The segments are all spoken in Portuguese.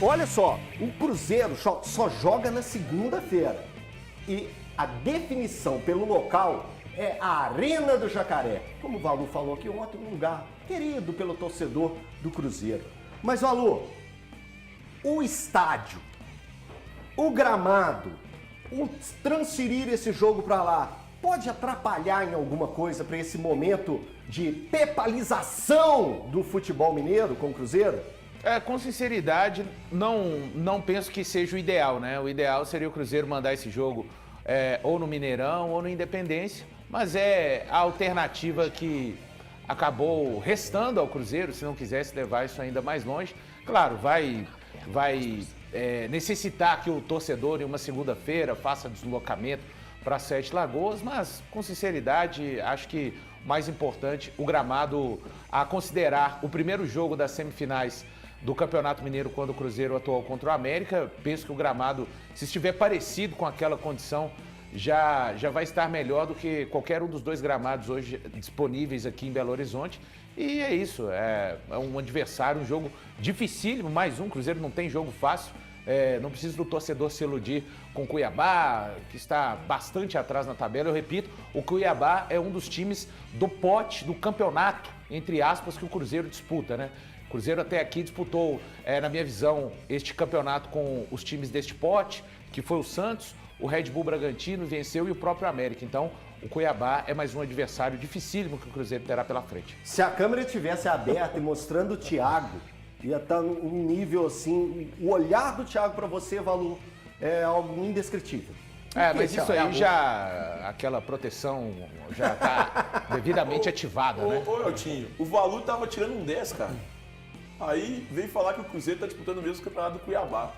Olha só, o Cruzeiro só joga na segunda-feira. E a definição pelo local é a Arena do Jacaré. Como o Valu falou aqui ontem, um lugar querido pelo torcedor do Cruzeiro. Mas, Valu, o estádio, o gramado, o transferir esse jogo para lá, pode atrapalhar em alguma coisa para esse momento de pepalização do futebol mineiro com o Cruzeiro? Com sinceridade, não penso que seja o ideal, né? O ideal seria o Cruzeiro mandar esse jogo ou no Mineirão ou no Independência, mas é a alternativa que acabou restando ao Cruzeiro, se não quisesse levar isso ainda mais longe. Claro, vai necessitar que o torcedor em uma segunda-feira faça deslocamento para Sete Lagoas, mas com sinceridade, acho que o mais importante, o gramado a considerar o primeiro jogo das semifinais do Campeonato Mineiro quando o Cruzeiro atuou contra o América. Penso que o gramado, se estiver parecido com aquela condição, já vai estar melhor do que qualquer um dos dois gramados hoje disponíveis aqui em Belo Horizonte. E é isso, é um adversário, um jogo dificílimo, mais um, o Cruzeiro não tem jogo fácil. Não precisa do torcedor se iludir com o Cuiabá, que está bastante atrás na tabela. Eu repito, o Cuiabá é um dos times do pote do campeonato, entre aspas, que o Cruzeiro disputa, né? O Cruzeiro até aqui disputou, na minha visão, este campeonato com os times deste pote, que foi o Santos, o Red Bull Bragantino venceu e o próprio América. Então, o Cuiabá é mais um adversário dificílimo que o Cruzeiro terá pela frente. Se a câmera estivesse aberta e mostrando o Thiago, ia estar num nível assim, o olhar do Thiago para você, Valu, é algo indescritível. Mas isso aí já, aquela proteção já está devidamente ativada, né? Ô, Eltinho, o Valu tava tirando um 10, cara. Aí veio falar que o Cruzeiro tá disputando o mesmo campeonato do Cuiabá.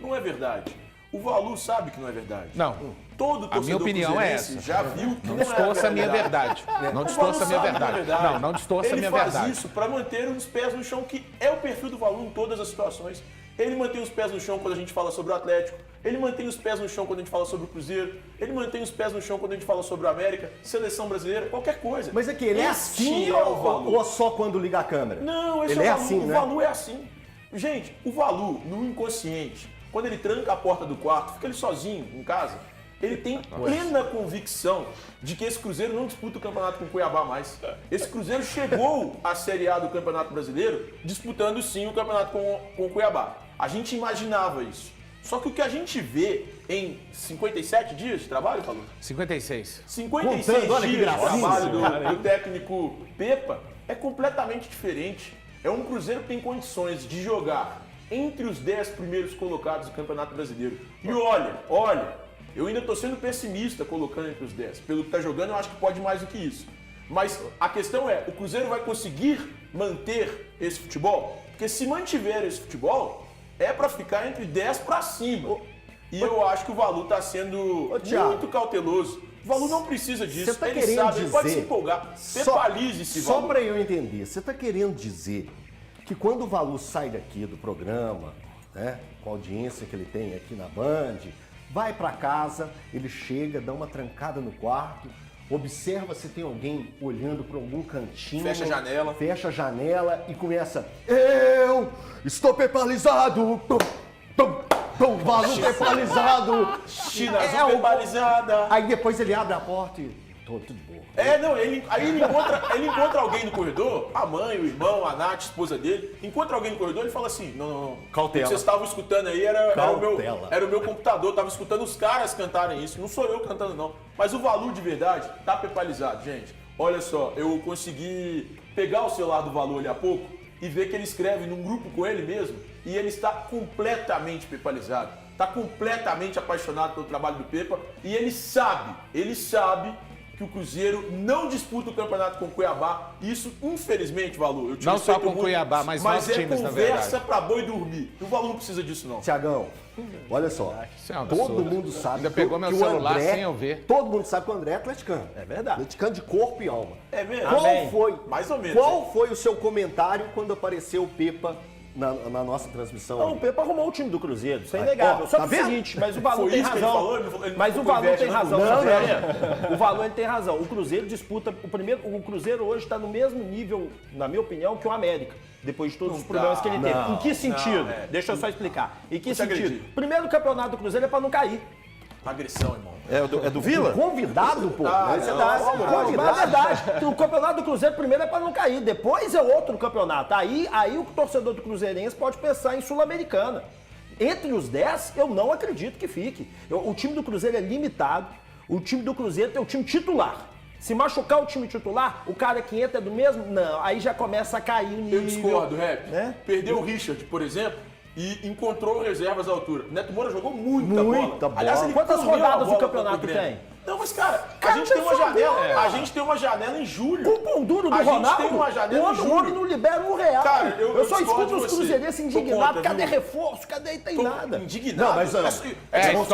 Não é verdade. O Valu sabe que não é verdade. Não. Todo torcedor a minha opinião é essa. Já viu que não distorça a minha verdade. Não distorça a minha verdade. Não distorça a minha verdade. Ele faz isso para manter os pés no chão, que é o perfil do Valu em todas as situações. Ele mantém os pés no chão quando a gente fala sobre o Atlético. Ele mantém os pés no chão quando a gente fala sobre o Cruzeiro. Ele mantém os pés no chão quando a gente fala sobre o América, seleção brasileira, qualquer coisa. Mas é que ele é assim ou só quando liga a câmera? Não, esse ele é é o Valu. assim, O né? Valu é assim. Gente, o Valu, no inconsciente, quando ele tranca a porta do quarto, fica ele sozinho em casa, ele tem plena convicção de que esse Cruzeiro não disputa o campeonato com o Cuiabá mais. Esse Cruzeiro chegou à Série A do Campeonato Brasileiro disputando sim o campeonato com o Cuiabá. A gente imaginava isso. Só que o que a gente vê em 57 dias de trabalho, Valu? 56. 56 Contando, dias de trabalho do técnico Pepa é completamente diferente. É um Cruzeiro que tem condições de jogar entre os 10 primeiros colocados do Campeonato Brasileiro. E olha, eu ainda estou sendo pessimista colocando entre os 10. Pelo que está jogando, eu acho que pode mais do que isso. Mas a questão é, o Cruzeiro vai conseguir manter esse futebol? Porque se mantiver esse futebol, é para ficar entre 10 para cima. E eu acho que o Valu está sendo muito cauteloso. O Valu não precisa disso, tá ele sabe, dizer, ele pode se empolgar. Pepalize esse Valu. Só para eu entender, você está querendo dizer que quando o Valu sai daqui do programa, né, com a audiência que ele tem aqui na Band, vai para casa, ele chega, dá uma trancada no quarto, observa se tem alguém olhando para algum cantinho. Fecha a janela. Fecha a janela e começa: eu estou pepalizado! Valu pepalizado! China azul pepalizada! Aí depois ele abre a porta e tô tudo bom. Aí ele encontra alguém no corredor, a mãe, o irmão, a Nath, a esposa dele, encontra alguém no corredor e fala assim, não, cautela. O que vocês estavam escutando aí era o meu computador, tava escutando os caras cantarem isso, não sou eu cantando não. Mas o Valu de verdade tá pepalizado, gente. Olha só, eu consegui pegar o celular do Valu ali há pouco e ver que ele escreve num grupo com ele mesmo e ele está completamente pepalizado, está completamente apaixonado pelo trabalho do Pepa e ele sabe que o Cruzeiro não disputa o campeonato com o Cuiabá. Isso, infelizmente, Valu, eu te não só com o muito, Cuiabá, mas vários times, na verdade. Conversa pra boi dormir. O Valu não precisa disso, não. Tiagão, olha só. Todo mundo sabe ainda pegou meu celular André, sem eu ver. Todo mundo sabe que o André é atleticano. É verdade. Atleticano de corpo e alma. É mesmo? Qual foi? Mais ou menos. Qual foi o seu comentário quando apareceu o Pepa na nossa transmissão. Não, o Pepa arrumou o time do Cruzeiro, isso é inegável. Só tá que é o vendo? seguinte, mas o Valu Foi tem isso que ele razão. falou? Ele falou- ele Mas não o foi Valu inveja, tem não? razão. Não, sabe, não. né? O Valu ele tem razão. O Cruzeiro disputa o Cruzeiro hoje está no mesmo nível, na minha opinião, que o América. Depois de todos os problemas que ele teve. Em que sentido? Deixa eu só explicar. Em que sentido? acredito. Primeiro, o campeonato do Cruzeiro é para não cair. Agressão, irmão. É do Vila? Convidado, pô. Ah, Mas é não, verdade. não, Mas é verdade. O campeonato do Cruzeiro primeiro é para não cair, depois é outro campeonato. Aí o torcedor do Cruzeirense pode pensar em Sul-Americana. Entre os 10, eu não acredito que fique. O time do Cruzeiro é limitado. O time do Cruzeiro tem o time titular. Se machucar o time titular, o cara que entra é do mesmo? Não, aí já começa a cair o nível. Eu discordo, Rap. Né? Perdeu o Richard, por exemplo, e encontrou reservas à altura. O Neto Moura jogou muita bola. Aliás, ele Quantas comeu a rodadas bola o campeonato contra o Grêmio. tem? Não, mas cara, Cara, a gente tem uma não tem janela. problema. A gente tem uma janela em julho. Com o pão duro do A gente Ronaldo, tem uma janela o em homem julho. não libera R$1. Cara, eu só discordo escuto de os você. cruzeirenses Tô indignados. contra, Cadê viu? reforço? Cadê? Tem nada. Indignado. Não, mas olha,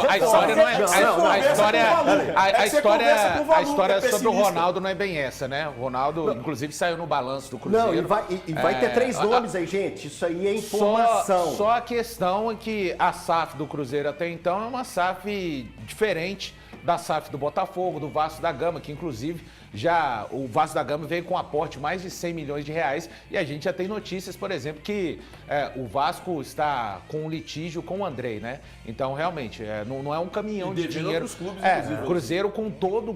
A história não é. A história sobre o Ronaldo não é bem essa, né? O Ronaldo, inclusive, saiu no balanço do Cruzeiro. Não, e vai ter 3 nomes aí, gente. Isso aí é informação. Só a questão é que a SAF do Cruzeiro até então é uma SAF diferente da SAF do Botafogo, do Vasco da Gama, que inclusive já o Vasco da Gama veio com um aporte de mais de 100 milhões de reais e a gente já tem notícias, por exemplo, que o Vasco está com um litígio com o Andrei, né? Então, realmente, não é um caminhão de dinheiro. Clubes, O Cruzeiro, com tudo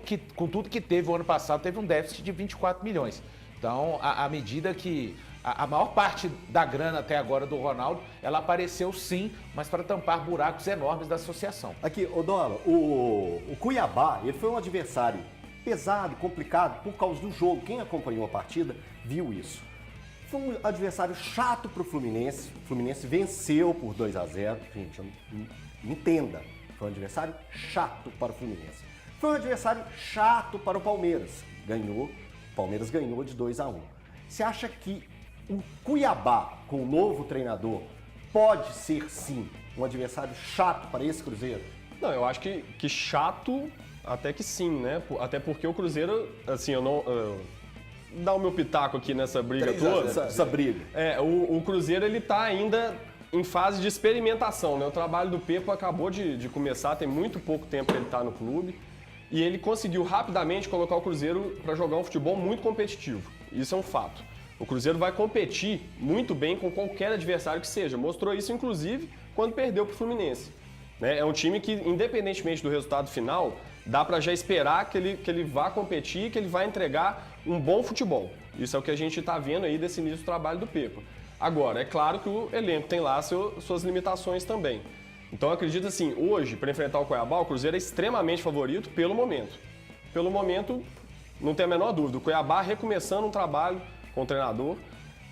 que teve o ano passado, teve um déficit de 24 milhões. Então, à medida que a maior parte da grana até agora do Ronaldo, ela apareceu sim, mas para tampar buracos enormes da associação. Aqui, Odola, o Cuiabá, ele foi um adversário pesado, complicado, por causa do jogo. Quem acompanhou a partida viu isso. Foi um adversário chato para o Fluminense. O Fluminense venceu por 2-0. Gente, entenda, foi um adversário chato para o Fluminense. Foi um adversário chato para o Palmeiras. O Palmeiras ganhou de 2-1. Você acha que o Cuiabá, com o novo treinador, pode ser, sim, um adversário chato para esse Cruzeiro? Não, eu acho que chato, até que sim, né? Até porque o Cruzeiro, assim, dar o meu pitaco aqui nessa briga toda. Essa briga. O Cruzeiro, ele tá ainda em fase de experimentação, né? O trabalho do Pepa acabou de começar, tem muito pouco tempo que ele tá no clube. E ele conseguiu rapidamente colocar o Cruzeiro para jogar um futebol muito competitivo. Isso é um fato. O Cruzeiro vai competir muito bem com qualquer adversário que seja. Mostrou isso, inclusive, quando perdeu para o Fluminense. É um time que, independentemente do resultado final, dá para já esperar que ele vá competir, que ele vai entregar um bom futebol. Isso é o que a gente está vendo aí desse início do trabalho do Pepa. Agora, é claro que o elenco tem lá suas limitações também. Então, eu acredito assim, hoje, para enfrentar o Cuiabá, o Cruzeiro é extremamente favorito pelo momento. Pelo momento, não tem a menor dúvida. O Cuiabá recomeçando um trabalho com o treinador,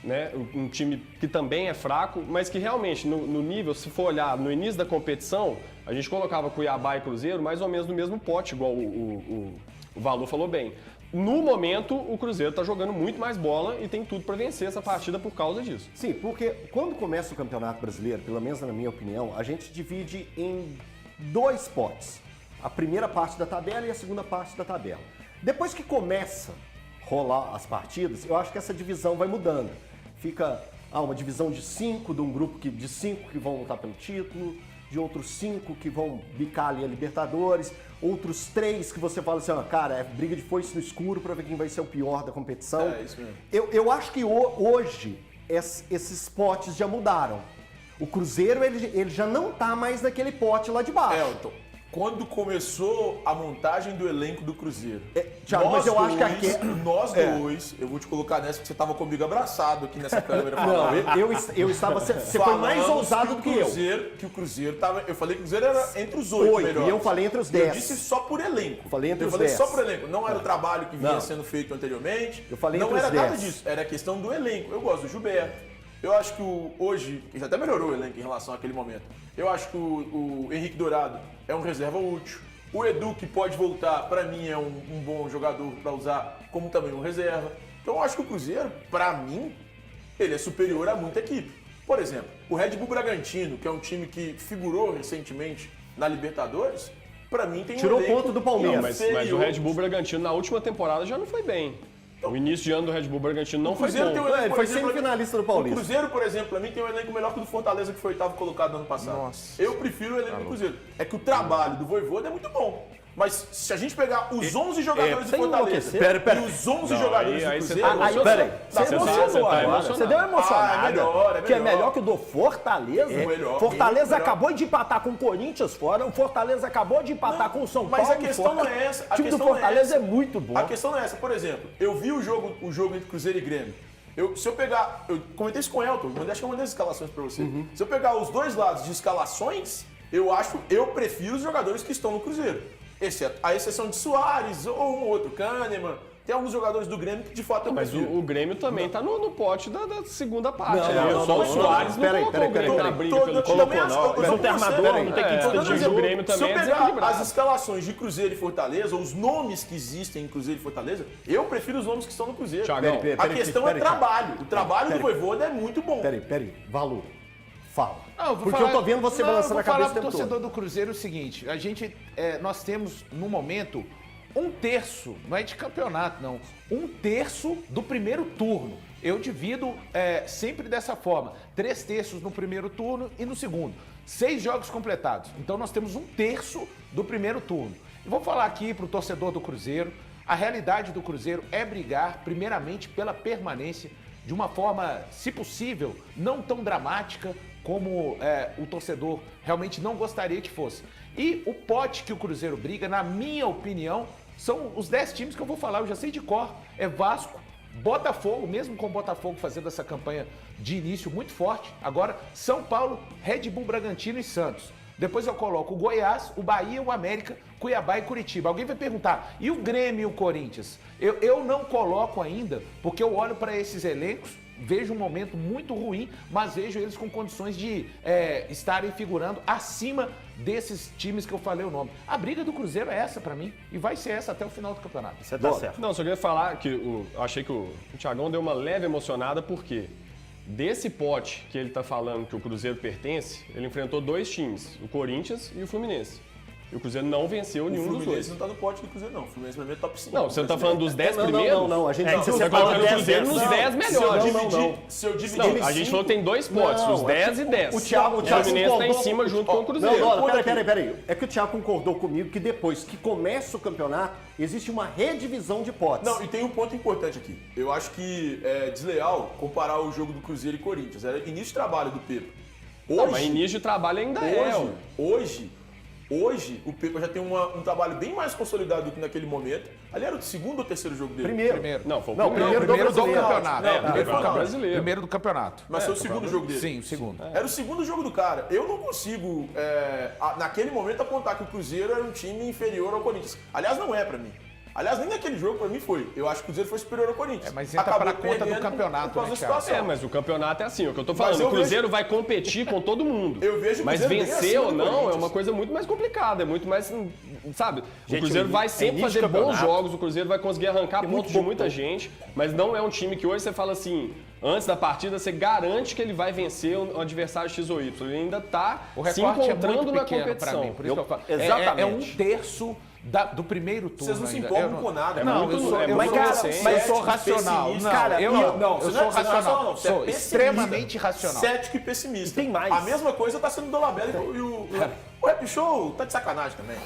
né? Um time que também é fraco, mas que realmente, no nível, se for olhar no início da competição, a gente colocava Cuiabá e Cruzeiro mais ou menos no mesmo pote, igual o Valu falou bem. No momento, o Cruzeiro está jogando muito mais bola e tem tudo para vencer essa partida por causa disso. Sim, porque quando começa o Campeonato Brasileiro, pelo menos na minha opinião, a gente divide em 2 potes. A primeira parte da tabela e a segunda parte da tabela. Depois que começa rolar as partidas, eu acho que essa divisão vai mudando. Fica uma divisão de 5, de um grupo de 5 que vão lutar pelo título, de outros 5 que vão bicar ali a Libertadores, outros 3 que você fala assim, cara, é briga de foice no escuro para ver quem vai ser o pior da competição. É isso mesmo. Eu acho que hoje esses potes já mudaram. O Cruzeiro, ele já não tá mais naquele pote lá de baixo. Elton, quando começou a montagem do elenco do Cruzeiro, Thiago, mas eu acho que aqui... Nós dois, eu vou te colocar nessa, porque você estava comigo abraçado aqui nessa câmera falando. Não, eu estava... Você foi mais ousado do que eu. Que o Cruzeiro estava... Eu falei que o Cruzeiro era entre os 8 melhores. E eu falei entre os 10. Eu disse só por elenco. Falei entre eu os falei 10. só por elenco. Não era o trabalho que vinha sendo feito anteriormente. Eu falei não entre os era 10. nada disso. Era a questão do elenco. Eu gosto do Gilberto. Eu acho que hoje, que já até melhorou o elenco em relação àquele momento, eu acho que o Henrique Dourado é um reserva útil. O Edu, que pode voltar, para mim é um bom jogador para usar como também um reserva. Então eu acho que o Cruzeiro, para mim, ele é superior a muita equipe. Por exemplo, o Red Bull Bragantino, que é um time que figurou recentemente na Libertadores, para mim tem Tirou um elenco ponto do Palmeiras. Mas o Red Bull Bragantino na última temporada já não foi bem. O início de ano do Red Bull Bragantino não foi Cruzeiro tem um bom. elenco, Ele por foi exemplo, semifinalista do O Paulista. Cruzeiro, por exemplo, pra mim tem um elenco melhor que o do Fortaleza, que foi oitavo colocado no ano passado. Nossa. Eu prefiro o elenco do Cruzeiro. É que o trabalho do Vojvoda é muito bom. Mas se a gente pegar os 11 jogadores do sem Fortaleza enlouquecer. Pera. e os 11 jogadores aí do você Cruzeiro... tá Aí, Peraí. você Você emocionou tá agora. emocionado. Você deu uma emocionada. Ah, é melhor, que é melhor que o do Fortaleza. É melhor, Fortaleza melhor. acabou de empatar com o Corinthians fora. O Fortaleza acabou de empatar com o São Paulo. Mas a questão fora. não é essa. O time do Fortaleza é muito bom. A questão não é essa. Por exemplo, eu vi o jogo entre Cruzeiro e Grêmio. Se eu pegar... Eu comentei isso com o Elton, acho que eu mandei as escalações pra você. Se eu pegar os dois lados de escalações, eu prefiro os jogadores que estão no Cruzeiro. Exceto a exceção de Soares ou um outro, Kahneman. Tem alguns jogadores do Grêmio que de fato eu Mas prefiro. o Grêmio também tá no pote da segunda parte. Não, né? não, Só não, o não, Soares não. não Peraí, colocou o Grêmio na briga pelo título. Também acho- eu Mas tô não tem com você, armador, peraí. não tem quem Tô dando discutir. exemplo. O Grêmio também Se eu é pegar desequilibrado. as escalações de Cruzeiro e Fortaleza, os nomes que existem em Cruzeiro e Fortaleza, eu prefiro os nomes que estão no Cruzeiro. Thiagão, A questão é peraí, trabalho. O trabalho do Peraí. Vojvoda é muito bom. Peraí. Valu, fala. Não, eu vou Porque falar- eu tô vendo você não, balançando a eu vou cabeça o falar pro tempo torcedor todo. do Cruzeiro o seguinte, nós temos, no momento, um terço, não é de campeonato, não, um terço do primeiro turno. Eu divido sempre dessa forma, 3/3 no primeiro turno e no segundo. 6 jogos completados, então nós temos um terço do primeiro turno. E vou falar aqui pro torcedor do Cruzeiro, a realidade do Cruzeiro é brigar primeiramente pela permanência de uma forma, se possível, não tão dramática como o torcedor realmente não gostaria que fosse. E o pote que o Cruzeiro briga, na minha opinião, são os 10 times que eu vou falar, eu já sei de cor. É Vasco, Botafogo, mesmo com o Botafogo fazendo essa campanha de início muito forte. Agora, São Paulo, Red Bull Bragantino e Santos. Depois eu coloco o Goiás, o Bahia, o América, Cuiabá e Curitiba. Alguém vai perguntar, e o Grêmio e o Corinthians? Eu não coloco ainda, porque eu olho para esses elencos, vejo um momento muito ruim, mas vejo eles com condições de estarem figurando acima desses times que eu falei o nome. A briga do Cruzeiro é essa pra mim, e vai ser essa até o final do campeonato. Você tá certo. Não, só queria falar que eu achei que o Thiagão deu uma leve emocionada, porque desse pote que ele tá falando que o Cruzeiro pertence, ele enfrentou 2 times, o Corinthians e o Fluminense. E o Cruzeiro não venceu O nenhum dos Fluminense dois. não tá no pote do Cruzeiro, não. O Fluminense pra mim é top 5. Não, você não tá falando dos 10 primeiros? Não, a gente É, não, que Você você tá falou colocando o 10 Cruzeiro nos não. 10 melhores. Se eu dividir Não, a gente falou que tem 2 potes, Não, os é 10 que e 10. o Thiago Fluminense tá em concordou- cima junto com o Cruzeiro. Não, peraí. É que o Thiago concordou comigo que depois que começa o campeonato, existe uma redivisão de potes. Não, e tem um ponto importante aqui. Eu acho que é desleal comparar o jogo do Cruzeiro e Corinthians. Era início de trabalho do Pepa. Não, mas início de trabalho ainda Hoje, o Pepa já tem um trabalho bem mais consolidado do que naquele momento. Ali era o segundo ou terceiro jogo dele? Primeiro. Não, foi o Não, primeiro. primeiro do Primeiro do brasileiro. campeonato. Não, Primeiro do campeonato campeonato. brasileiro. Primeiro do campeonato. Mas foi o segundo jogo dele. Sim, o segundo. Era o segundo jogo do cara. Eu não consigo, naquele momento, apontar que o Cruzeiro era um time inferior ao Corinthians. Aliás, não é pra mim. Aliás, nem naquele jogo pra mim foi. Eu acho que o Cruzeiro foi superior ao Corinthians. Mas entra Acabou pra conta do perdendo campeonato, por causa né, da Thiago? situação. Mas o campeonato é assim, o que eu tô Mas falando. eu O Cruzeiro vai competir com todo mundo. Eu vejo o Mas Cruzeiro bem vencer acima ou do não é Corinthians. uma coisa muito mais complicada, é muito mais, sabe? Gente, O Cruzeiro vai sempre início de fazer bons campeonato. jogos, o Cruzeiro vai conseguir arrancar pontos de muita gente, mas não é um time que hoje você fala assim, antes da partida você garante que ele vai vencer um adversário X ou Y. Ele ainda tá O se recorte é encontrando muito na pequeno pra competição. mim, por isso que eu falo. Exatamente. É um terço do primeiro turno. Vocês não se ainda. empolgam Eu não- com nada. Não, muito- eu sou, é eu muito sou, recente. mas eu sou Cético, racional. pessimista. Não, Cara, eu não, eu você sou não é racional. racional, não, você é Sou pessimista. extremamente racional. Cético e pessimista. E tem mais. A mesma coisa tá sendo do Dolabella e o Rap Show tá de sacanagem também.